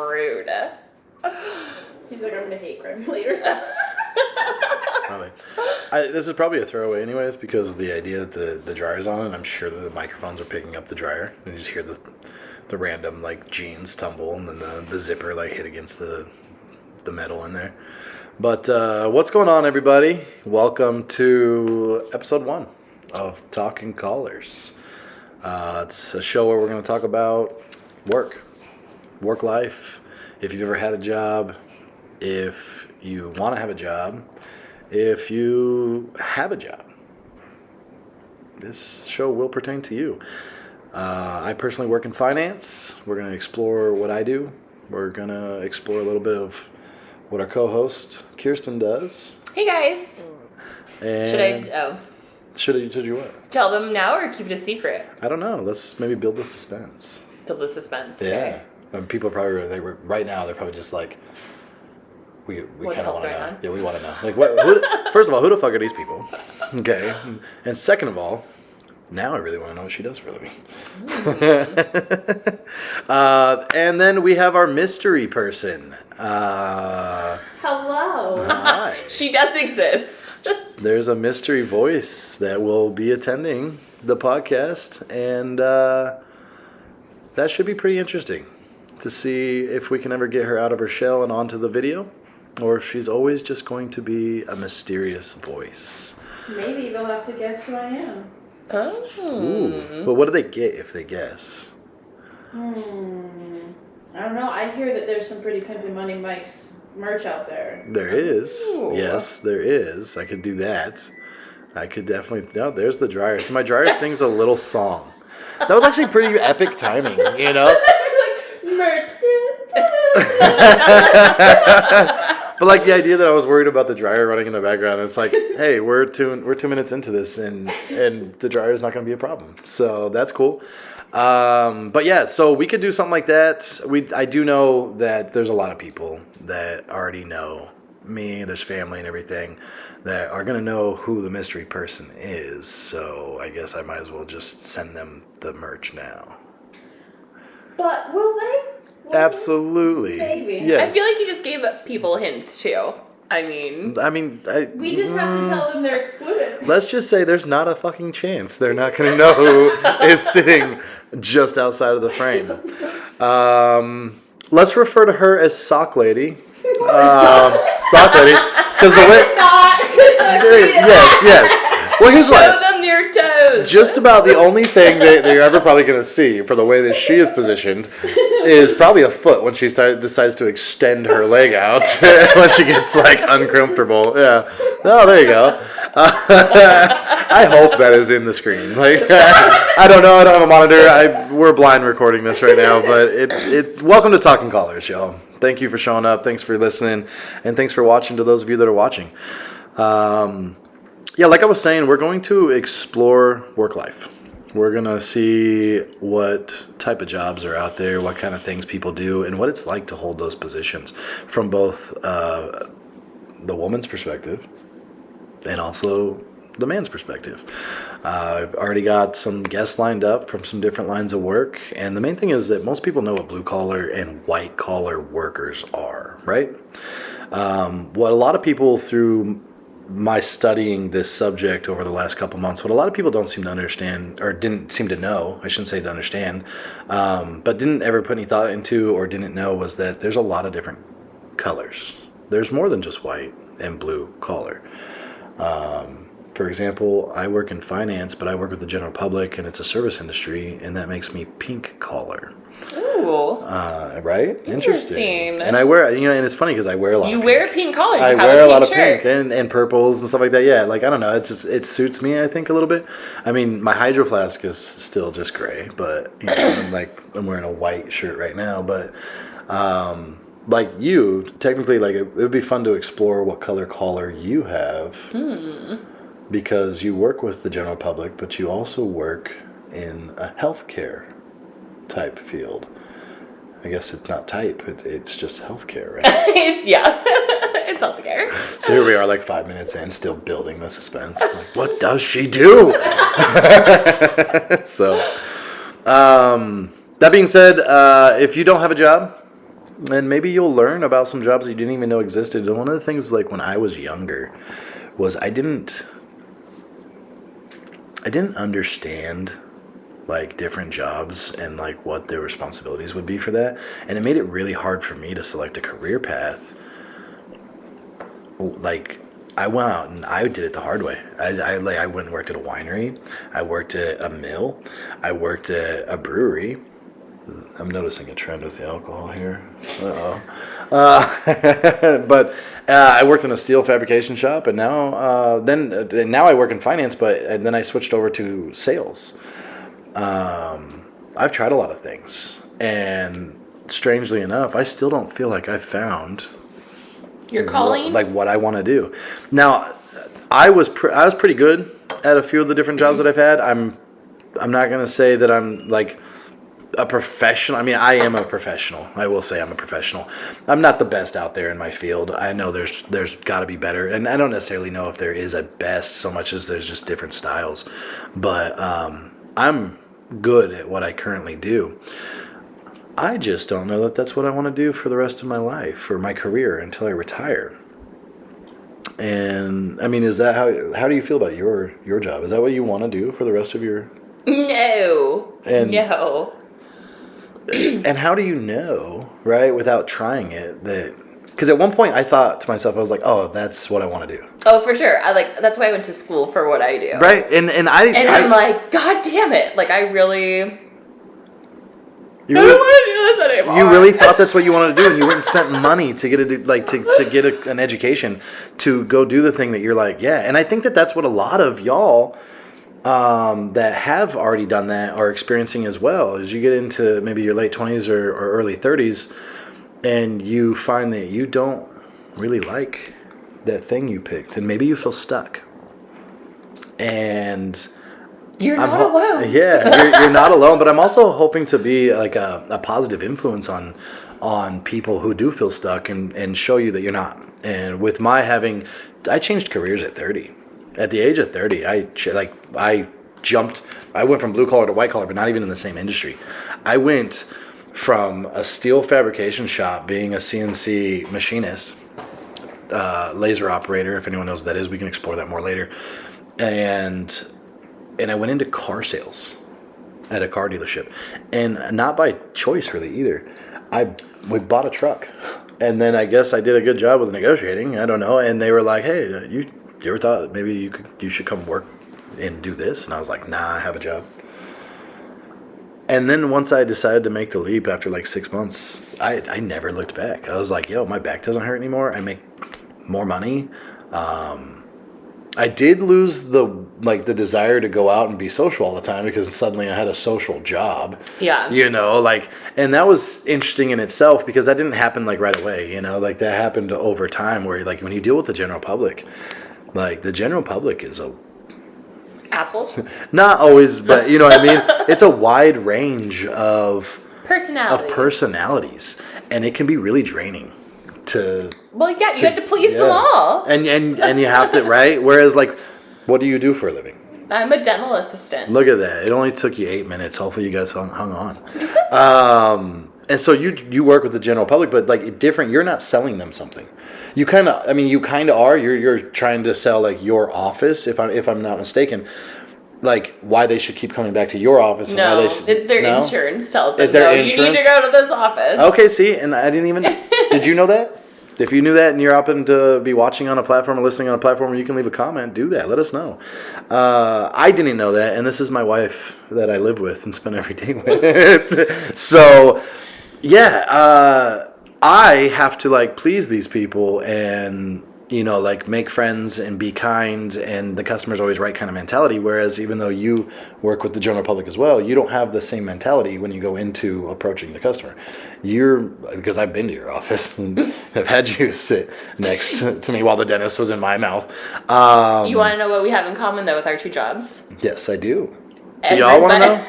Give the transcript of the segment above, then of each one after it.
rude. He's like, I'm gonna hate crime later. Probably. This is probably a throwaway anyways, because the idea that the dryer's on, and I'm sure that the microphones are picking up the dryer, and you just hear the random like jeans tumble, and then the zipper like hit against the metal in there. But what's going on, everybody? Welcome to episode 1 of Talking Callers. It's a show where we're going to talk about work life, if you've ever had a job, if you want to have a job, if you have a job. This show will pertain to you. I personally work in finance. We're going to explore what I do. We're going to explore a little bit of what our co-host Kirsten does. Hey guys. And should you what? Tell them now or keep it a secret? I don't know. Let's maybe build the suspense. Build the suspense. Yeah. Okay. And people are right now they're probably just like, we what kind the of hell's want to going know. on? Yeah, we want to know. Like, first of all, who the fuck are these people? Okay. And second of all, now I really want to know what she does for a living. And then we have our mystery person. Hello. Hi. She does exist. There's a mystery voice that will be attending the podcast, and that should be pretty interesting to see if we can ever get her out of her shell and onto the video, or if she's always just going to be a mysterious voice. Maybe they'll have to guess who I am. Oh. Ooh. But what do they get if they guess? I don't know. I hear that there's some pretty Pimpin' Money Mike's merch out there. There is. Ooh. Yes, there is. I could do that. I could definitely. No, there's the dryer. So my dryer sings a little song. That was actually pretty epic timing, you know? Merch. But like the idea that I was worried about the dryer running in the background, it's like, hey, we're 2 minutes into this, and the dryer is not going to be a problem. So that's cool. But yeah, so we could do something like that. I do know that there's a lot of people that already know me. There's family and everything that are going to know who the mystery person is. So I guess I might as well just send them the merch now. But will they? Absolutely. Maybe. Yes. I feel like you just gave people hints too. I mean, We just have to tell them they're excluded. let's just say there's not a fucking chance they're not going to know who is sitting just outside of the frame. Let's refer to her as Sock Lady. Sock Lady. Because the way. Yes. Well, here's show what. them your toes. Just about the only thing that you're ever probably going to see for the way that she is positioned is probably a foot when she decides to extend her leg out when she gets like uncomfortable. Yeah. Oh, there you go. I hope that is in the screen. Like, I don't know. I don't have a monitor. We're blind recording this right now, but welcome to Talking Callers, y'all. Thank you for showing up. Thanks for listening, and thanks for watching. To those of you that are watching. Yeah, like I was saying, we're going to explore work life. We're going to see what type of jobs are out there, what kind of things people do, and what it's like to hold those positions from both the woman's perspective and also the man's perspective. I've already got some guests lined up from some different lines of work, and the main thing is that most people know what blue-collar and white-collar workers are, right? What a lot of people through my studying this subject over the last couple months, what a lot of people don't seem to understand, or didn't seem to know, I shouldn't say to understand, but didn't ever put any thought into or didn't know, was that there's a lot of different colors. There's more than just white and blue collar. For example, I work in finance, but I work with the general public, and it's a service industry, and that makes me pink collar. Ooh. Right? Interesting. And I wear, and it's funny because I wear a lot of pink. You wear pink collars. I You have wear a lot pink of shirt. pink and purples and stuff like that. Yeah, like, I don't know. It suits me, I think, a little bit. I mean, my Hydro Flask is still just gray, but, I'm wearing a white shirt right now. But, like you, technically, like, it would be fun to explore what color collar you have. Because you work with the general public, but you also work in a healthcare type field. I guess it's not type, it's just healthcare, right? It's healthcare. So here we are, like 5 minutes in, still building the suspense. Like, what does she do? So, that being said, if you don't have a job, And maybe you'll learn about some jobs that you didn't even know existed. And one of the things, like when I was younger, was I didn't understand like different jobs and like what their responsibilities would be for that, and it made it really hard for me to select a career path. Like I went out and I did it the hard way. I went and worked at a winery. I worked at a mill. I worked at a brewery. I'm noticing a trend with the alcohol here. But I worked in a steel fabrication shop, and now I work in finance. And then I switched over to sales. I've tried a lot of things, and strangely enough, I still don't feel like I found Your calling? like what I want to do. Now, I was pretty good at a few of the different jobs that I've had. I'm not gonna say that I'm like a professional. I mean, I am a professional. I will say I'm a professional. I'm not the best out there in my field. I know there's got to be better, and I don't necessarily know if there is a best so much as there's just different styles. But I'm good at what I currently do. I just don't know that that's what I want to do for the rest of my life, for my career until I retire. And I mean, is that how do you feel about your job? Is that what you want to do for the rest of your? No. And- no. And how do you know, right, without trying it, that? Because at one point I thought to myself, I was like, oh, that's what I want to do. Oh, for sure. That's why I went to school for what I do. Right, and I'm like, God damn it! Like I really. You I don't want to do this anymore. You really thought that's what you wanted to do, and you went and spent money to get an education to go do the thing that you're like, yeah. And I think that that's what a lot of y'all that have already done that are experiencing as well. As you get into maybe your late 20s or early 30s, and you find that you don't really like that thing you picked, and maybe you feel stuck. And You're not alone. Yeah, you're not alone. But I'm also hoping to be like a positive influence on people who do feel stuck and show you that you're not. And with I changed careers at 30. At the age of 30, I went from blue collar to white collar, but not even in the same industry. I went from a steel fabrication shop, being a CNC machinist, laser operator. If anyone knows what that is, we can explore that more later. And I went into car sales at a car dealership, and not by choice really either. We bought a truck, and then I guess I did a good job with negotiating. I don't know, and they were like, "Hey, you ever thought maybe you should come work and do this?" And I was like, "Nah, I have a job." And then once I decided to make the leap after like 6 months, I never looked back. I was like, "Yo, my back doesn't hurt anymore. I make more money." I did lose the desire to go out and be social all the time because suddenly I had a social job. Yeah. And that was interesting in itself because that didn't happen like right away, that happened over time where like when you deal with the general public, like the general public is Assholes. not always, but you know what I mean? It's a wide range of personalities, and it can be really draining to. Well, yeah, you have to please them all. And you have to, right? Whereas, like, what do you do for a living? I'm a dental assistant. Look at that. It only took you 8 minutes. Hopefully you guys hung on. And so you work with the general public, but, like, different. You're not selling them something. You kind of are. You're trying to sell, like, your office, if I'm not mistaken. Like, why they should keep coming back to your office. And no, why they should, their insurance tells them, no, you need to go to this office. Okay, see, and I didn't even... Did you know that? If you knew that and you're happen to be watching on a platform or listening on a platform where you can leave a comment, do that. Let us know. I didn't know that, and this is my wife that I live with and spend every day with. So, yeah, I have to, like, please these people and, like, make friends and be kind, and the customer's always right kind of mentality, whereas even though you work with the general public as well, you don't have the same mentality when you go into approaching the customer. Because I've been to your office and I've had you sit next to me while the dentist was in my mouth. You want to know what we have in common, though, with our two jobs? Yes, I do. Do y'all want to know?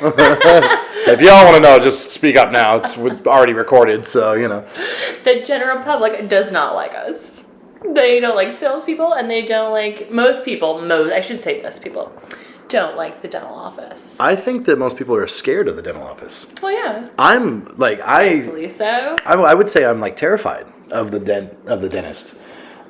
If y'all want to know, just speak up now. It's already recorded, so, The general public does not like us. They don't like salespeople, and they don't like most people. I should say most people don't like the dental office. I think that most people are scared of the dental office. Well, yeah, I'm like rightfully so. I would say I'm like terrified of the dentist.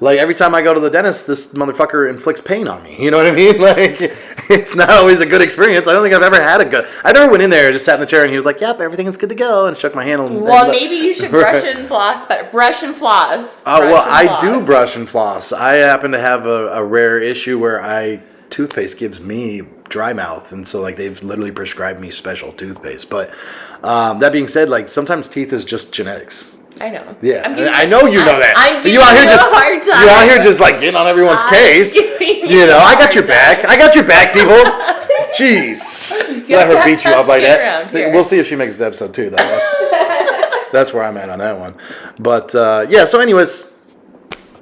Like every time I go to the dentist, this motherfucker inflicts pain on me. You know what I mean? Like it's not always a good experience. I don't think I've ever had a good. I never went in there, just sat in the chair, and he was like, "Yep, everything is good to go," and shook my hand. Well, maybe you should brush and floss, but brush and floss. Oh well, I do brush and floss. I happen to have a rare issue where toothpaste gives me dry mouth, and so like they've literally prescribed me special toothpaste. But that being said, like sometimes teeth is just genetics. I know. Yeah, I know you know that. I'm giving you out here you just, a hard time. You out here just like getting on everyone's case. You know, I got your back. I got your back, people. Jeez, let her beat you up like that. We'll see if she makes the episode too, though. That's where I'm at on that one. But yeah. So, anyways,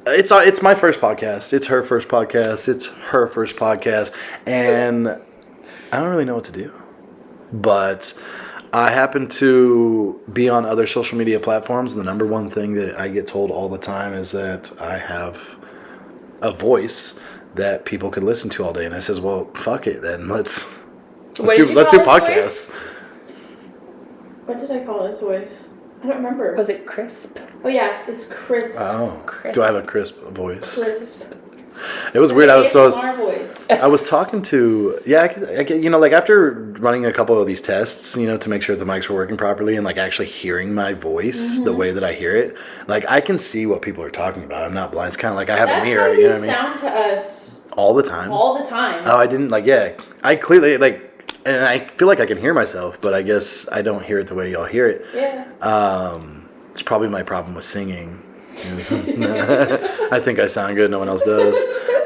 it's my first podcast. It's her first podcast. It's her first podcast, and I don't really know what to do, but I happen to be on other social media platforms, and the number one thing that I get told all the time is that I have a voice that people could listen to all day. And I says, well, fuck it, then let's do podcasts. What did I call his voice? I don't remember. Was it crisp? Oh yeah, it's crisp. Oh, Crisp. do I have a crisp voice? Crisp. It was weird. I was voice. talking to you know, like after running a couple of these tests, you know, to make sure the mics were working properly and like actually hearing my voice the way that I hear it, like I can see what people are talking about. I'm not blind. It's kind of like I have a mirror. You know what I mean? Sound to us all the time. all the time. Oh, I didn't like. Yeah, I clearly like, and I feel like I can hear myself, but I guess I don't hear it the way y'all hear it. Yeah. It's probably my problem with singing. I think I sound good. No one else does.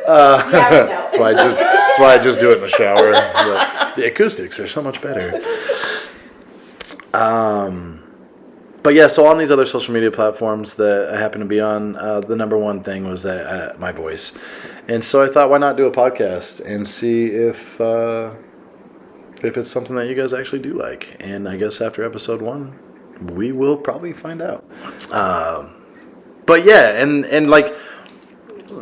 Yeah, we know. That's why I just do it in the shower. But the acoustics are so much better. But yeah, so on these other social media platforms that I happen to be on, the number one thing was that my voice, and so I thought, why not do a podcast and see if it's something that you guys actually do like. And I guess after episode 1, we will probably find out. But yeah, and like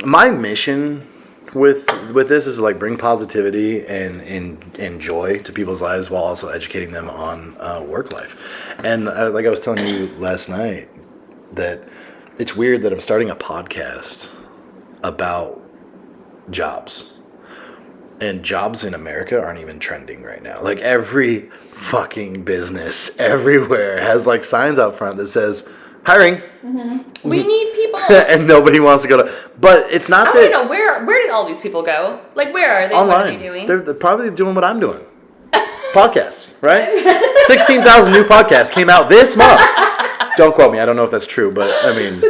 my mission with this is like bring positivity and joy to people's lives while also educating them on work life. And like I was telling you last night, that it's weird that I'm starting a podcast about jobs. And jobs in America aren't even trending right now. Like every fucking business everywhere has like signs out front that says hiring. Mm-hmm. We need people. And nobody wants to go to. But it's not that. I want to know where did all these people go? Like where are they? Online. What are they doing? They're probably doing what I'm doing. Podcasts, right? 16,000 new podcasts came out this month. Don't quote me. I don't know if that's true, but I mean,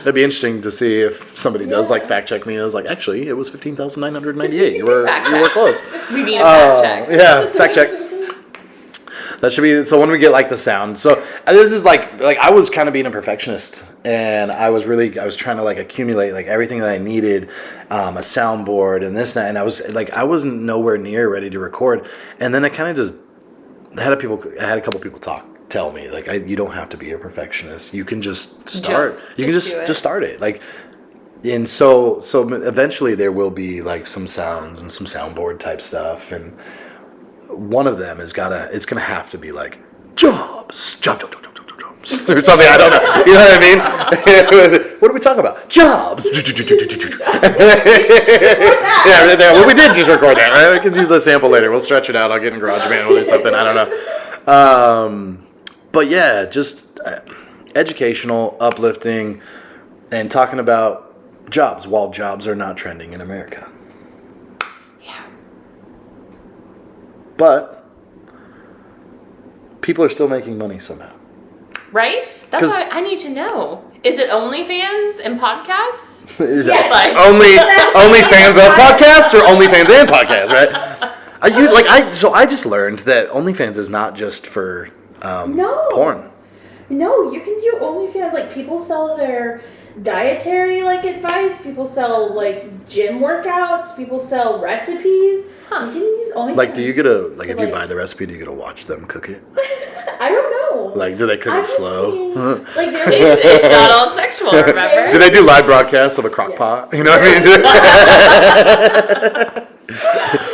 it'd be interesting to see if somebody does like fact check me. I was like, actually, it was 15,998. You were close. We need a fact check. Yeah, fact check. That should be, so when we get like the sound. So this is like I was kind of being a perfectionist, and I was trying to like accumulate like everything that I needed, a soundboard and this and that, and I wasn't nowhere near ready to record. And then I kind of just had a couple people tell me like, you don't have to be a perfectionist. You can just start. You can just start it. Like, and so eventually there will be like some sounds and some soundboard type stuff, and one of them it's gonna have to be like jobs or something. I don't know. You know what I mean? What are we talking about? Jobs. Yeah, well, we did just record that, right? We can use that sample later. We'll stretch it out. I'll get in GarageBand. We'll do something. I don't know. But yeah, just educational, uplifting, and talking about jobs while jobs are not trending in America. Yeah. But people are still making money somehow. Right? That's what I need to know. Is it OnlyFans and podcasts? Yes. Like, only fans of podcasts or OnlyFans and podcasts, right? So I just learned that OnlyFans is not just for porn. No, you can do OnlyFans. Like people sell their dietary like advice. People sell like gym workouts. People sell recipes. You can use OnlyFans. Like, do you get if you buy the recipe, do you get to watch them cook it? I don't know. Like, do they cook I've it just slow? seen, like there It's not all sexual, remember? Do they do live broadcasts of a crock pot? You know what I mean?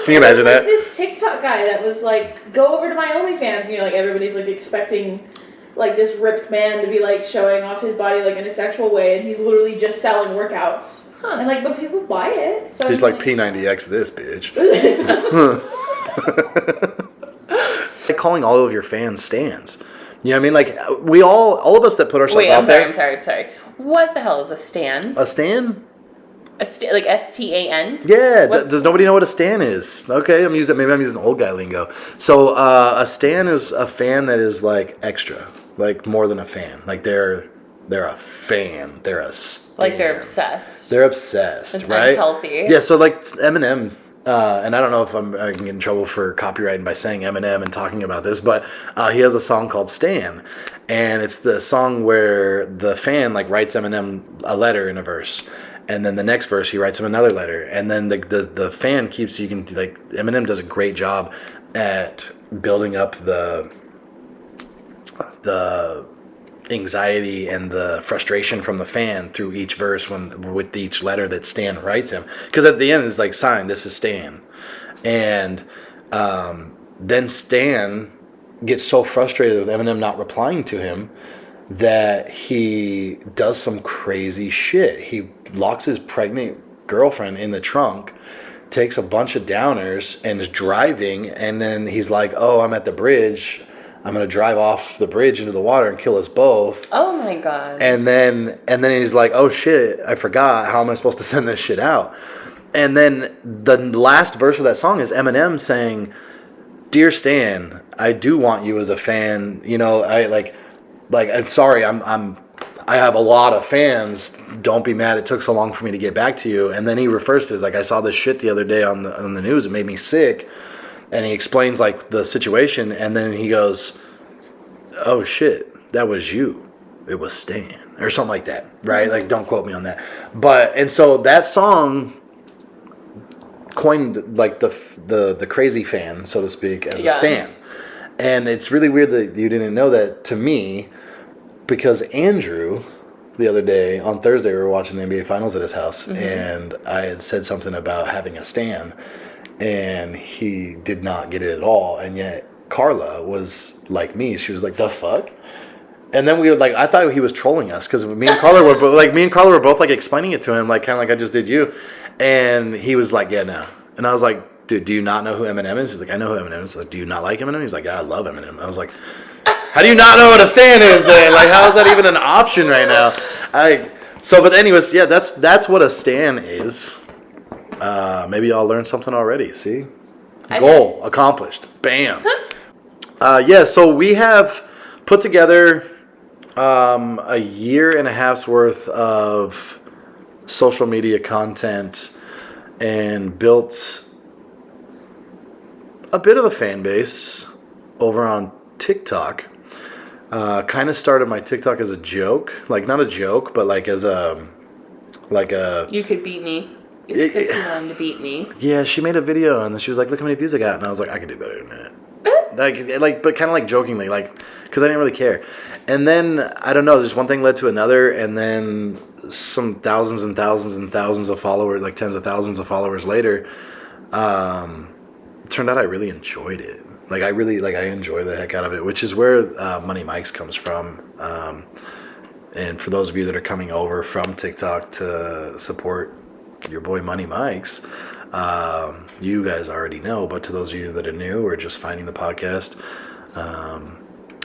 Can you imagine There's, that? like, this TikTok guy that was like, go over to my OnlyFans, and like everybody's like expecting like this ripped man to be like showing off his body like in a sexual way, and he's literally just selling workouts. Huh. And like, but people buy it. So He's I'm like P90X this bitch. It's like calling all of your fans stans. You know what I mean? Like we all of us that put ourselves Wait, out I'm there. sorry. What the hell is a stan? A stan? Like STAN? Yeah. What? Does nobody know what a stan is? Okay, maybe I'm using old guy lingo. So a stan is a fan that is like extra, like more than a fan. Like they're a fan. They're a stan. Like they're obsessed. They're obsessed, It's right? unhealthy. Yeah, so like Eminem, and I don't know if I can get in trouble for copywriting by saying Eminem and talking about this, but he has a song called Stan, and it's the song where the fan like writes Eminem a letter in a verse, and then the next verse he writes him another letter, and then the fan keeps, you can like, Eminem does a great job at building up the anxiety and the frustration from the fan through each verse with each letter that Stan writes him, because at the end it's like, sign, this is Stan, and then Stan gets so frustrated with Eminem not replying to him that he does some crazy shit. He locks his pregnant girlfriend in the trunk, takes a bunch of downers, and is driving, and then he's like, oh, I'm at the bridge, I'm gonna drive off the bridge into the water and kill us both. Oh my god. And then he's like, oh shit, I forgot, how am I supposed to send this shit out? And then the last verse of that song is Eminem saying, dear Stan, I do want you as a fan, you know, I'm sorry, I have a lot of fans, don't be mad it took so long for me to get back to you. And then he refers to it as like, I saw this shit the other day on the news, it made me sick. And he explains like the situation, and then he goes, oh shit, that was you. It was Stan. Or something like that, right? Like, don't quote me on that. And so that song coined like the crazy fan, so to speak, as a Stan. And it's really weird that you didn't know that to me, because Andrew, the other day, on Thursday, we were watching the NBA Finals at his house, and I had said something about having a Stan, and he did not get it at all, and yet Carla was like me. She was like, the fuck? And then we were like, I thought he was trolling us, because me and Carla were both like explaining it to him, like kind of like I just did you, and he was like, yeah, no. And I was like, dude, do you not know who Eminem is? He's like, I know who Eminem is. Like, do you not like Eminem? He's like, yeah, I love Eminem. I was like, how do you not know what a Stan is then? Like, how is that even an option right now? But anyways, yeah, that's what a Stan is. Maybe y'all learned something already. See, goal accomplished. Bam. So we have put together a year and a half's worth of social media content and built a bit of a fan base over on TikTok. Kind of started my TikTok as a joke, like not a joke, but like as a You could beat me. It's because you wanted to beat me. Yeah, she made a video and then she was like, look how many views I got, and I was like, I could do better than that. But kind of like jokingly, like, because I didn't really care. And then I don't know, just one thing led to another, and then some thousands and thousands and thousands of followers, like tens of thousands of followers later, it turned out I really enjoyed it. Like I enjoy the heck out of it, which is where Money Mikes comes from. And for those of you that are coming over from TikTok to support your boy Money Mikes, you guys already know, but to those of you that are new or just finding the podcast,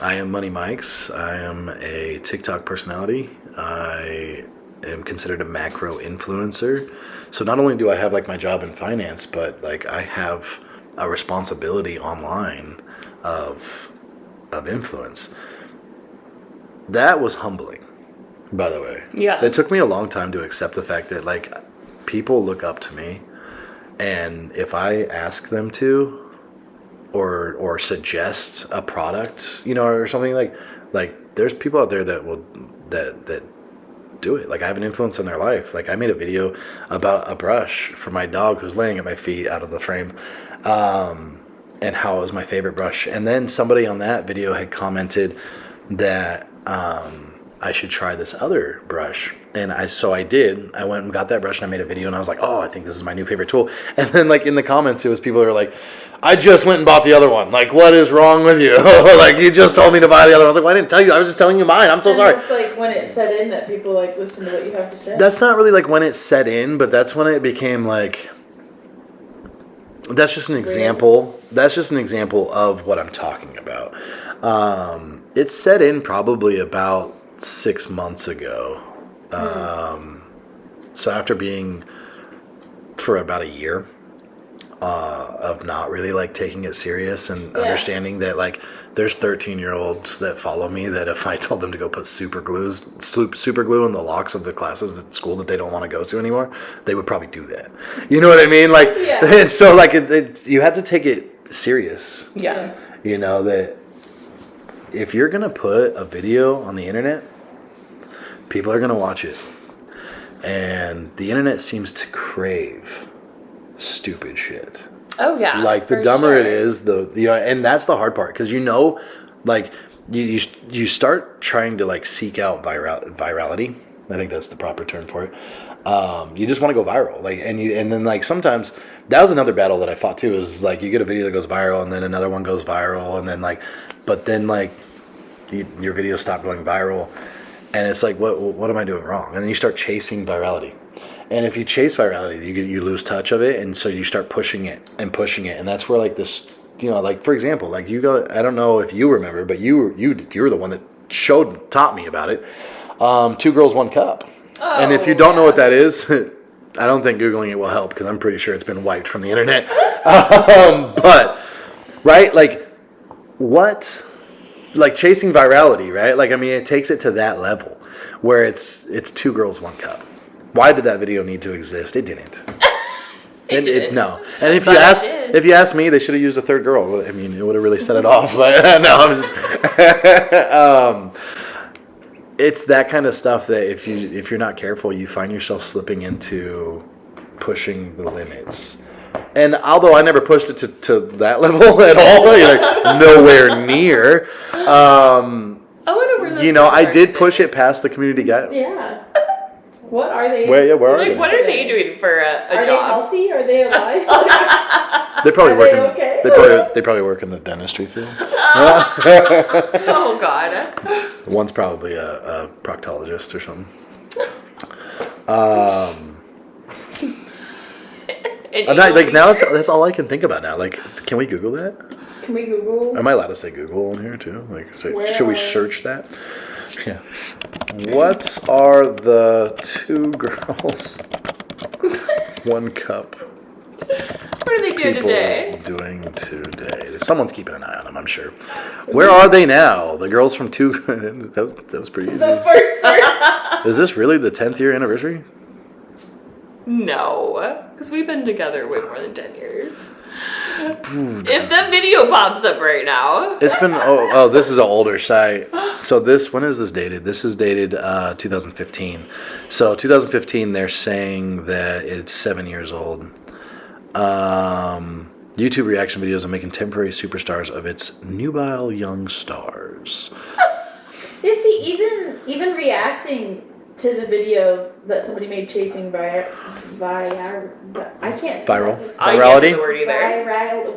I am Money Mikes. I am a TikTok personality. I am considered a macro influencer. So not only do I have like my job in finance, but like I have a responsibility online of influence. That was humbling, by the way. Yeah. It took me a long time to accept the fact that like people look up to me, and if I ask them to or suggest a product, you know, or something, like there's people out there that will that do it. Like I have an influence on their life. Like I made a video about a brush for my dog who's laying at my feet out of the frame. and how it was my favorite brush. And then somebody on that video had commented that I should try this other brush. And I did. I went and got that brush and I made a video and I was like, oh, I think this is my new favorite tool. And then like in the comments, it was people who were like, I just went and bought the other one. Like, what is wrong with you? Like, you just told me to buy the other one. I was like, well, I didn't tell you. I was just telling you mine. I'm so sorry. It's like when it set in that people like listen to what you have to say. That's not really like when it set in, but that's when it became like, that's just an example. That's just an example of what I'm talking about. It set in probably about 6 months ago. So after being for about a year of not really like taking it serious and understanding that like there's 13-year-olds that follow me that if I told them to go put super glue in the locks of the classes at school that they don't want to go to anymore, they would probably do that. You know what I mean? Like, and so like you have to take it serious. Yeah. You know that if you're gonna put a video on the internet, people are gonna watch it, and the internet seems to crave stupid shit. Oh yeah. Like the dumber it is, and that's the hard part because like you start trying to like seek out virality. I think that's the proper term for it. You just want to go viral, like, and then like sometimes that was another battle that I fought too. Is like you get a video that goes viral, and then another one goes viral, and then like, but then like your videos stop going viral, and it's like what am I doing wrong? And then you start chasing virality. And if you chase virality, you lose touch of it, and so you start pushing it, and that's where like this, you know, like for example, like you go, I don't know if you remember, but you were the one that taught me about it. 2 Girls, 1 Cup, and if you don't know what that is, I don't think Googling it will help because I'm pretty sure it's been wiped from the internet. But right, like what, like chasing virality, right? Like I mean, it takes it to that level where it's 2 Girls, 1 Cup. Why did that video need to exist? It didn't. It didn't. No. And if you ask me, they should have used a third girl. Well, I mean, it would have really set it off. But no, I'm just. It's that kind of stuff that if you're not careful, you find yourself slipping into pushing the limits. And although I never pushed it to that level at all, like nowhere near. I wonder where those You know, I girls did are push today. it past the community guide. Yeah. What are they? Where are Like, they? what are they doing for a Are they job? healthy? Are they alive? They probably Are work they in. okay? They probably work in the dentistry field. Oh God. One's probably a proctologist or something. I'm not like now. That's all I can think about now. Like, can we Google that? Can we Google? Am I allowed to say Google on here too? Like, Where should we are- search that? Yeah. What are the 2 girls, 1 cup What are they doing people today? doing today? Someone's keeping an eye on them, I'm sure. Where are they now? The girls from 2. that was pretty easy. The first search. Is this really the 10th year anniversary? No, because we've been together way more than 10 years. If the video pops up right now. It's been this is an older site. So when is this dated? This is dated 2015. So 2015, they're saying that it's 7 years old. YouTube reaction videos are making temporary superstars of its nubile young stars. You see, even reacting to the video that somebody made chasing I can't say Viral. that. I can't say the word either.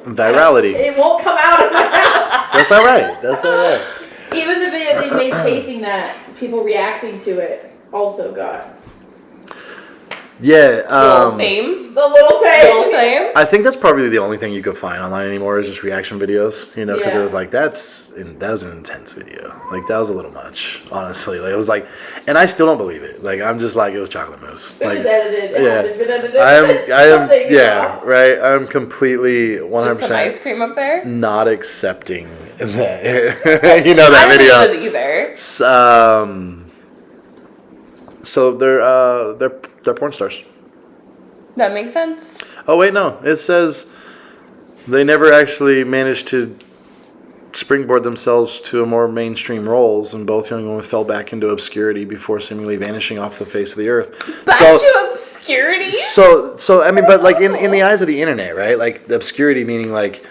Virality. It won't come out of my mouth. That's all right. That's all right. Even the video they made chasing that, people reacting to it also got Yeah. Little fame. the little Little face. fame. I think that's probably the only thing you could find online anymore is just reaction videos, you know, because it Yeah. was like, that was an intense video. Like, that was a little much, honestly. Like, it was like, and I still don't believe it. Like, I'm just like, it was chocolate mousse. It Like, was edited. It yeah. hadn't been edited. I am, Something, yeah, you know? right. I'm completely 100% Just some ice cream up there. not accepting that, you know, I that don't video. think it was either. So they're porn stars. That makes sense. Oh wait, no. It says they never actually managed to springboard themselves to a more mainstream roles, and both young women fell back into obscurity before seemingly vanishing off the face of the earth. Back to obscurity. So I mean, but like in the eyes of the internet, right? Like the obscurity meaning like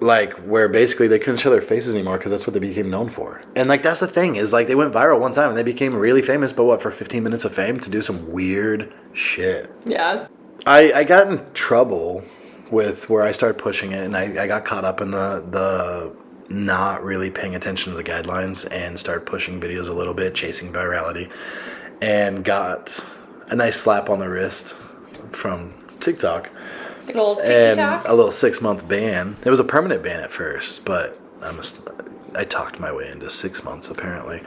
like where basically they couldn't show their faces anymore because that's what they became known for. And like that's the thing is like they went viral one time and they became really famous, but what, for 15 minutes of fame to do some weird shit. Yeah. I got in trouble with where I started pushing it, and I got caught up in the not really paying attention to the guidelines and started pushing videos a little bit, chasing virality, and got a nice slap on the wrist from TikTok. Good old And TikTok. a little 6-month ban. It was a permanent ban at first, but I talked my way into 6 months apparently.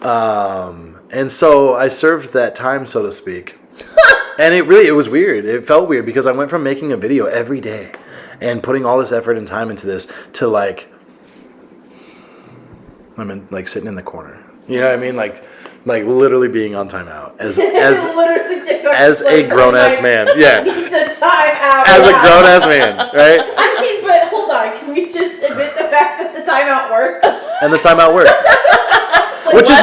And so I served that time, so to speak. And it was weird. It felt weird because I went from making a video every day and putting all this effort and time into this to like sitting in the corner. You know what I mean? Like literally being on timeout as literally TikTok as a grown ass man. Yeah. Needs a timeout. As a grown ass man, right? I mean, but hold on. Can we just admit the fact that the timeout worked? And the timeout works. which is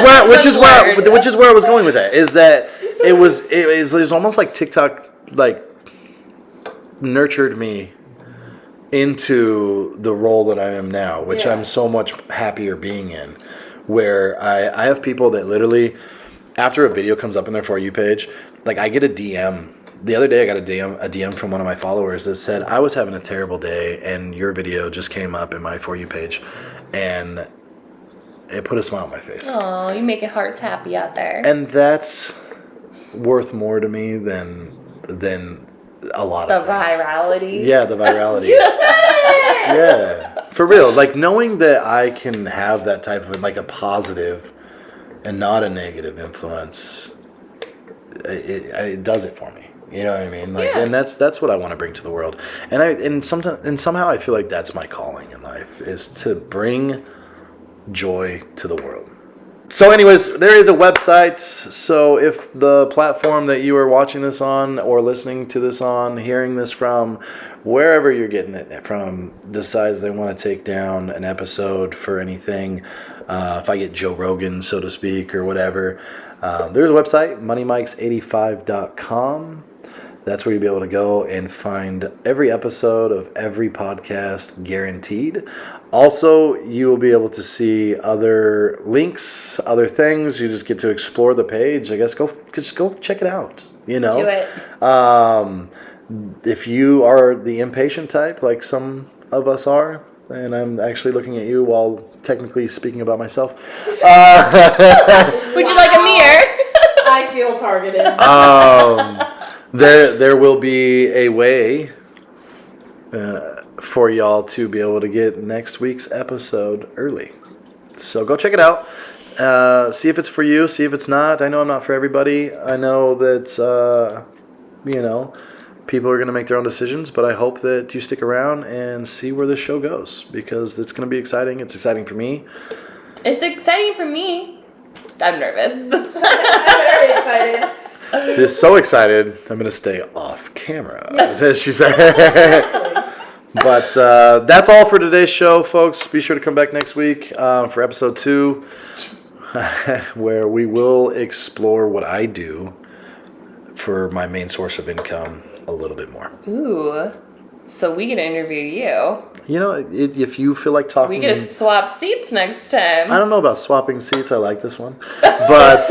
where I was going with that. Is that it was almost like TikTok like nurtured me into the role that I am now, which Yeah. I'm so much happier being in. Where I have people that literally, after a video comes up in their For You page, like I get a DM. The other day I got a DM from one of my followers that said, I was having a terrible day and your video just came up in my For You page and it put a smile on my face. Oh, you making hearts happy out there. And that's worth more to me than a lot The of things. virality. Yeah, the virality. You said it! Yeah, for real. Like knowing that I can have that type of like a positive and not a negative influence, it does it for me. You know what I mean? Like, Yeah. and that's what I want to bring to the world. And somehow I feel like that's my calling in life is to bring joy to the world. So anyways, there is a website. So if the platform that you are watching this on or listening to this on, hearing this from, wherever you're getting it from, decides they want to take down an episode for anything, if I get Joe Rogan, so to speak, or whatever, there's a website, moneymikes85.com. That's where you'll be able to go and find every episode of every podcast guaranteed. Also, you will be able to see other links, other things. You just get to explore the page. I guess just go check it out. You know, Do it. If you are the impatient type, like some of us are, and I'm actually looking at you while technically speaking about myself. Would you like a mirror? I feel targeted. There will be a way for y'all to be able to get next week's episode early. So go check it out. See if it's for you. See if it's not. I know I'm not for everybody. I know that, people are going to make their own decisions, but I hope that you stick around and see where this show goes because it's going to be exciting. It's exciting for me. It's exciting for me. I'm nervous. I'm very excited. Just so excited, I'm going to stay off camera, as she said. But that's all for today's show, folks. Be sure to come back next week for episode 2, where we will explore what I do for my main source of income a little bit more. Ooh. So we get to interview you. You know, if you feel like talking... We get to swap seats next time. I don't know about swapping seats. I like this one. But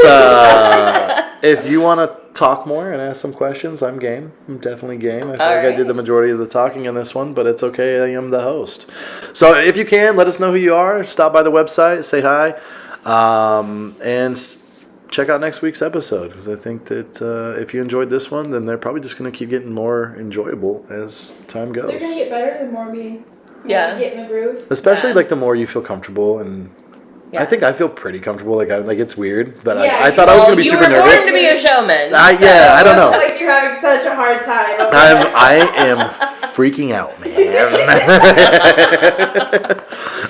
if you want to talk more and ask some questions, I'm game. I'm definitely game. I feel like I did the majority of the talking in this one, but it's okay. I am the host. So if you can, let us know who you are. Stop by the website, say hi, and check out next week's episode because I think that if you enjoyed this one, then they're probably just going to keep getting more enjoyable as time goes. They're gonna get better the more we Yeah. get in the groove. Especially Yeah. like the more you feel comfortable and Yeah. I think I feel pretty comfortable. Like it's weird, but Yeah, I thought I was gonna be you super were born nervous. to be a showman. I don't know. Like you're having such a hard time. I am freaking out, man.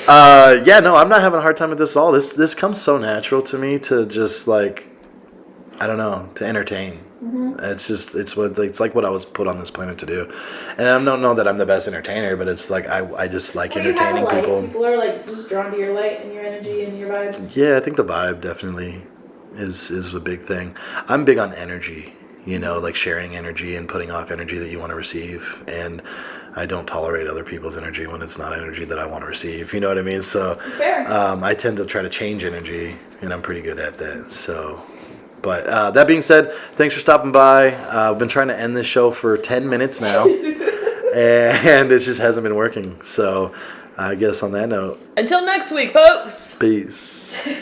I'm not having a hard time with this at all. This comes so natural to me to just like, I don't know, to entertain. Mm-hmm. It's like what I was put on this planet to do, and I don't know that I'm the best entertainer, but it's like I just like entertaining people. People are like just drawn to your light and your energy and your vibe. Yeah, I think the vibe definitely is a big thing. I'm big on energy, like sharing energy and putting off energy that you want to receive. And I don't tolerate other people's energy when it's not energy that I want to receive. You know what I mean? So Fair. I tend to try to change energy, and I'm pretty good at that. So, but that being said, thanks for stopping by. I've been trying to end this show for 10 minutes now, and it just hasn't been working. So I guess on that note, Until next week, folks. peace.